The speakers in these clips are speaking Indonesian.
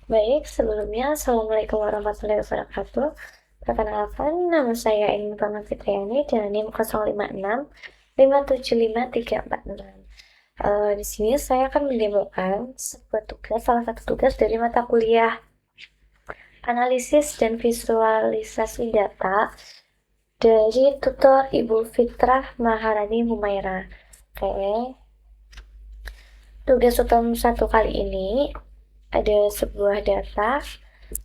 Baik, sebelumnya Assalamualaikum warahmatullahi wabarakatuh. Perkenalkan, nama saya Eni Fitriani dengan NIM 056 575 346. Di sini saya akan mendemokan sebuah tugas, salah satu tugas dari mata kuliah analisis dan visualisasi data dari tutor Ibu Fitrah Maharani Humaira. Oke, tugas utama satu kali ini ada sebuah data,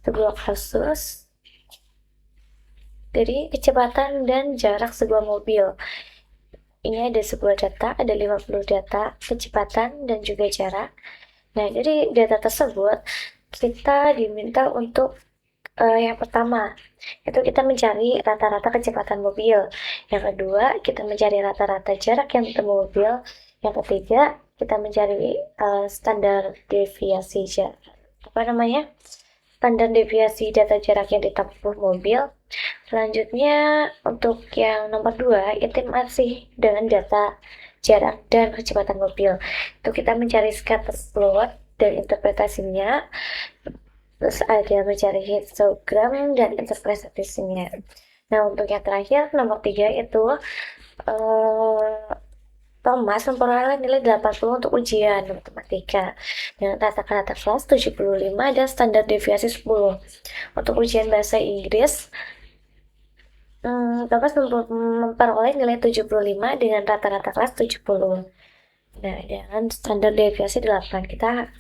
sebuah kasus dari kecepatan dan jarak sebuah mobil. Ini ada sebuah data, ada 50 data, kecepatan dan juga jarak. Nah, dari data tersebut, kita diminta untuk yang pertama, itu kita mencari rata-rata kecepatan mobil. Yang kedua, kita mencari rata-rata jarak yang bertemu mobil. Yang ketiga, kita mencari standar deviasi standar deviasi data jarak yang ditempuh mobil. Selanjutnya, untuk yang nomor 2, itu masih dengan data jarak dan kecepatan mobil. Itu kita mencari scatter plot dan interpretasinya, terus ada mencari histogram dan interpretasinya. Nah, untuk yang terakhir, nomor 3 itu Thomas memperoleh nilai 80 untuk ujian matematika dengan rata-rata kelas 75 dan standar deviasi 10. Untuk ujian bahasa Inggris, Thomas memperoleh nilai 75 dengan rata-rata kelas 70. Nah, dengan standar deviasi 8, kita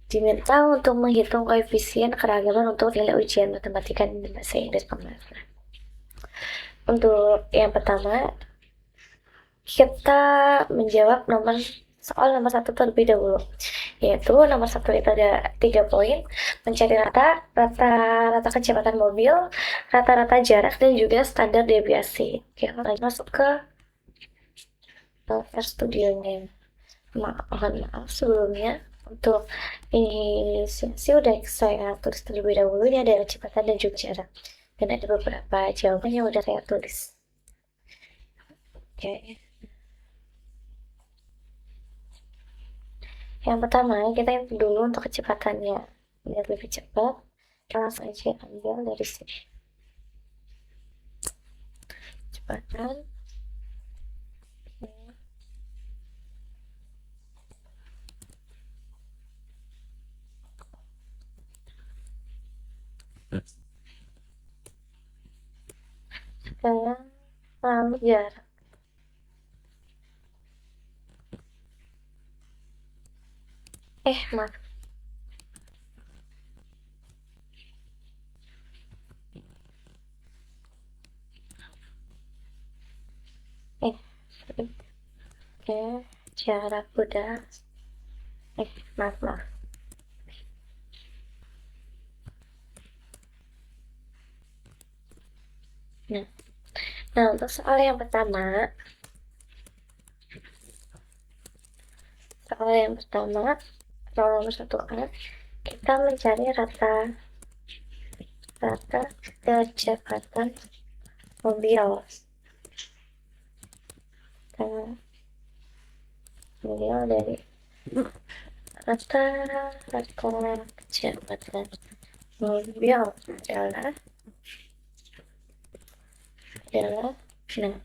diminta untuk menghitung koefisien keragaman untuk nilai ujian matematika dan bahasa Inggris kemarin. Untuk yang pertama, kita menjawab soal nomor 1 terlebih dahulu, yaitu nomor 1 itu ada 3 poin, mencari rata kecepatan mobil, rata-rata jarak, dan juga standar deviasi. Oke, langsung masuk ke studionya. Mohon maaf sebelumnya, untuk inisiasi udah saya tulis terlebih dahulu. Ini ada kecepatan dan juga jarak, dan ada beberapa jawaban yang udah saya tulis. Oke, yang pertama kita input dulu untuk kecepatannya biar lebih cepat. Kita langsung aja ambil dari sini kecepatan. Sekarang lalu jarak. Maaf. Oke, jarak udah. Maaf. Nah, untuk soal yang pertama, soal nomor 1A, kita mencari rata kecepatan mobil. Mobil dari rata kecepatan mobil adalah nah,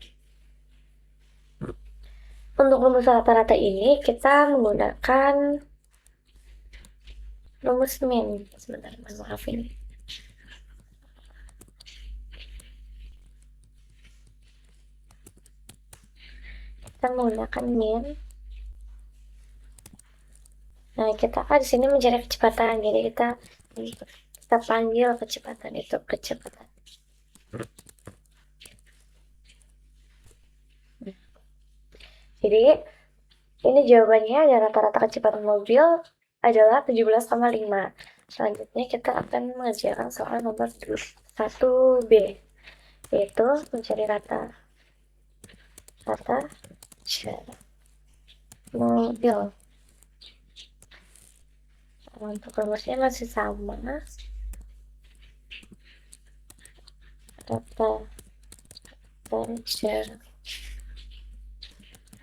untuk rumus rata-rata ini kita menggunakan rumus min. Sebentar, maaf ini. Kita menggunakan min. Nah, kita di sini mencari kecepatan. Jadi kita panggil kecepatan itu kecepatan. Jadi ini jawabannya ada rata-rata kecepatan mobil adalah 17,5. Selanjutnya kita akan mengerjakan soal nomor 1B, yaitu mencari rata jarak mobil. Untuk rumusnya masih sama, rata jarak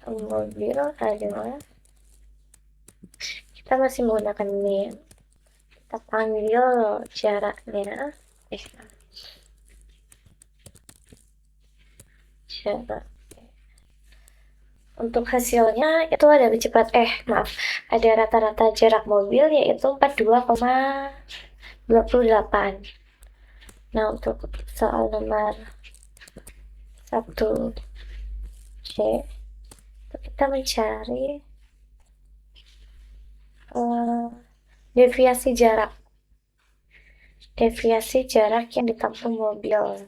mobil adalah, kita masih menggunakan min. kita panggil jaraknya. Jarak. Untuk hasilnya itu ada ada rata-rata jarak mobil yaitu 42,28. Nah, untuk soal nomor 1C kita mencari deviasi jarak yang ditempuh mobil,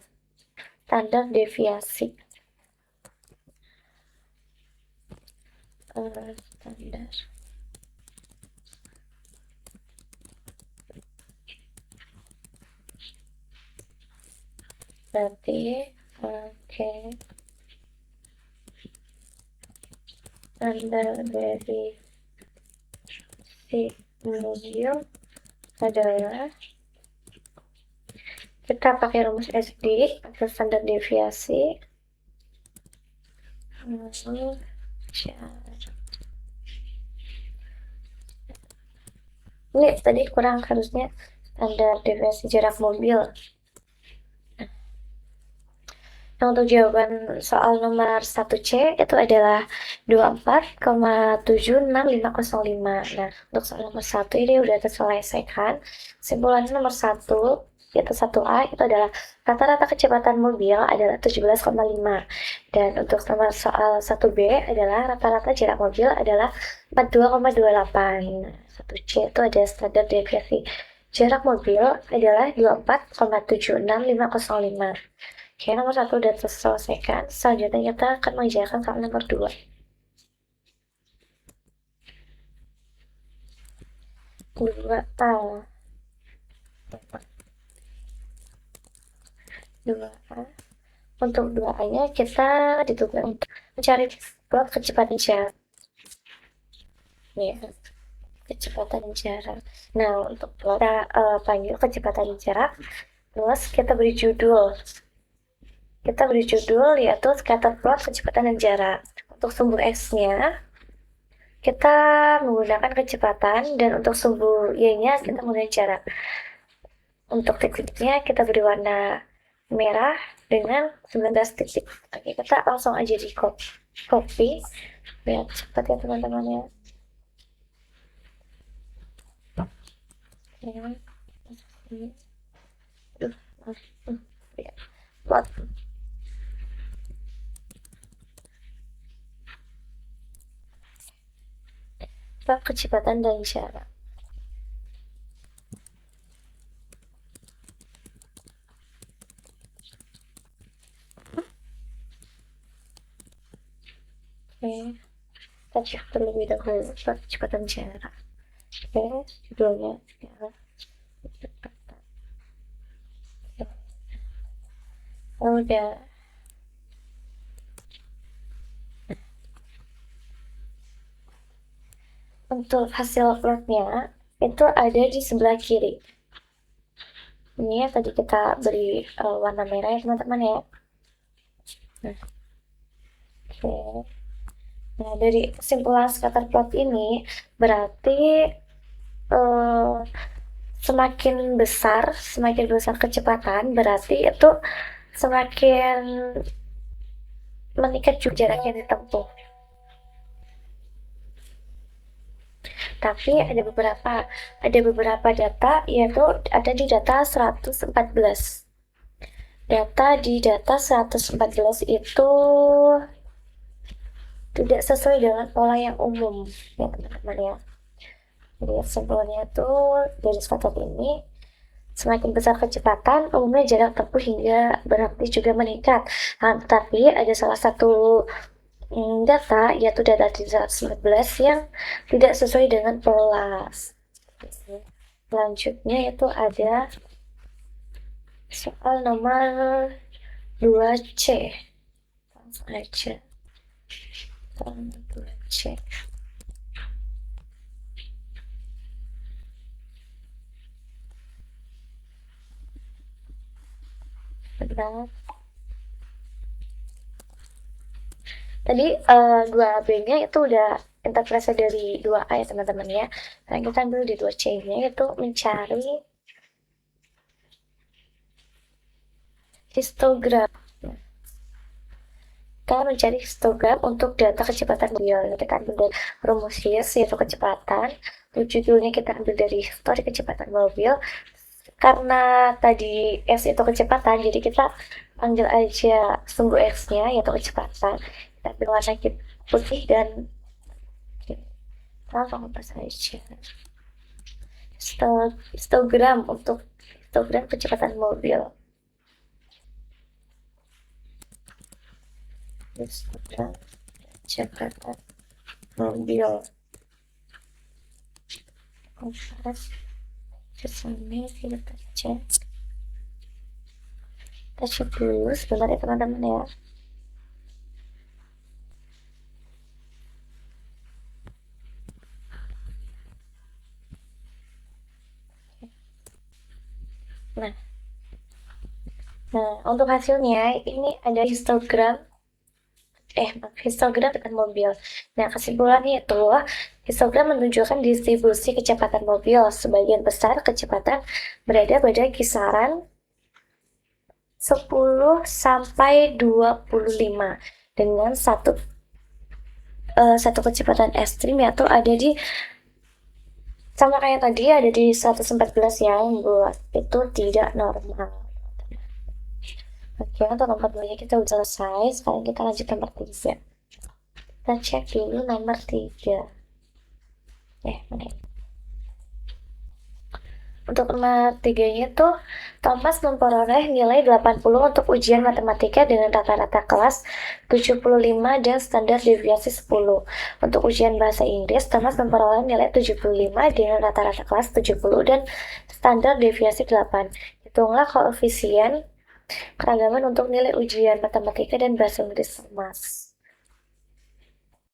standar deviasi. Standar. Berarti standar deviasi mobil adalah, kita pakai rumus SD atau standar deviasi ini tadi kurang, harusnya standar deviasi jarak mobil. Nah, untuk jawaban soal nomor 1C itu adalah 24,76505. Nah, untuk soal nomor 1 ini udah terselesaikan. Kesimpulannya nomor 1, yaitu 1A, itu adalah rata-rata kecepatan mobil adalah 17,5. Dan untuk nomor soal 1B adalah rata-rata jarak mobil adalah 42,28. 1C itu ada standar deviasi jarak mobil adalah 24,76505. Oke, nomor 1 udah terselesaikan. Selanjutnya kita akan mengerjakan soal nomor 2. 2A. Untuk 2A-nya kita ditugas untuk mencari plot kecepatan jarak. Ya, kecepatan jarak. Nah, untuk kita panggil kecepatan jarak, terus kita beri judul. Yaitu scatter plot kecepatan dan jarak. Untuk sumbu X-nya kita menggunakan kecepatan, dan untuk sumbu Y-nya kita menggunakan jarak. Untuk titiknya kita beri warna merah dengan 19 titik. Oke, kita langsung aja di copy biar cepat ya teman-teman ya. Plot. Kecepatan dan jarak. Oke, kita cek terlebih dahulu kecepatan jarak. Oke, judulnya sekarang kecepatan. Udah. Untuk hasil plotnya itu ada di sebelah kiri. Ini ya, tadi kita beri warna merah ya teman-teman ya. Oke. Nah, dari kesimpulan scatter plot ini berarti semakin besar kecepatan, berarti itu semakin meningkat juga jarak yang ditempuh. Tapi ada beberapa data, yaitu ada di data 114. Data di data 114 itu tidak sesuai dengan pola yang umum ya teman-teman ya. Jadi kesimpulannya itu dari scatter ini, semakin besar kecepatan, umumnya jarak tempuh hingga berarti juga meningkat. Nah, tetapi ada salah satu data, yaitu data di 114 yang tidak sesuai dengan pola. Selanjutnya yaitu ada soal nomor 2C. Langsung aja. Soal nomor 2C. Benar. Tadi 2B-nya itu udah interpretasi dari 2A ya teman-teman ya. Nah, kita ambil di 2C-nya yaitu mencari histogram. Kita mencari histogram untuk data kecepatan mobil. Kita ambil dari rumus HIS yaitu kecepatan. Judulnya kita ambil dari histori kecepatan mobil. Karena tadi S itu kecepatan, jadi kita panggil aja sumbu X-nya yaitu kecepatan. Kita ambil warna putih dan langsung apa saja. Histogram untuk histogram kecepatan mobil. Histogram kecepatan mobil. Kompas kesini kita cek. Kita cek dulu sebentar ya teman-teman ya. Nah, untuk hasilnya ini ada histogram kecepatan mobil. Nah, kesimpulannya itu histogram menunjukkan distribusi kecepatan mobil. Sebagian besar kecepatan berada pada kisaran 10 sampai 25 dengan satu kecepatan ekstrim yaitu ada di sama kayak tadi ada di 114 yang buat itu tidak normal. Oke, untuk nomor 2 kita udah selesai. Sekarang kita lanjut nomor 3. Kita cek dulu nomor 3. Mana? Untuk nomor 3-nya tuh Thomas memperoleh nilai 80 untuk ujian matematika dengan rata-rata kelas 75 dan standar deviasi 10. Untuk ujian bahasa Inggris, Thomas memperoleh nilai 75 dengan rata-rata kelas 70 dan standar deviasi 8. Hitunglah koefisien keragaman untuk nilai ujian matematika dan bahasa Inggris Thomas.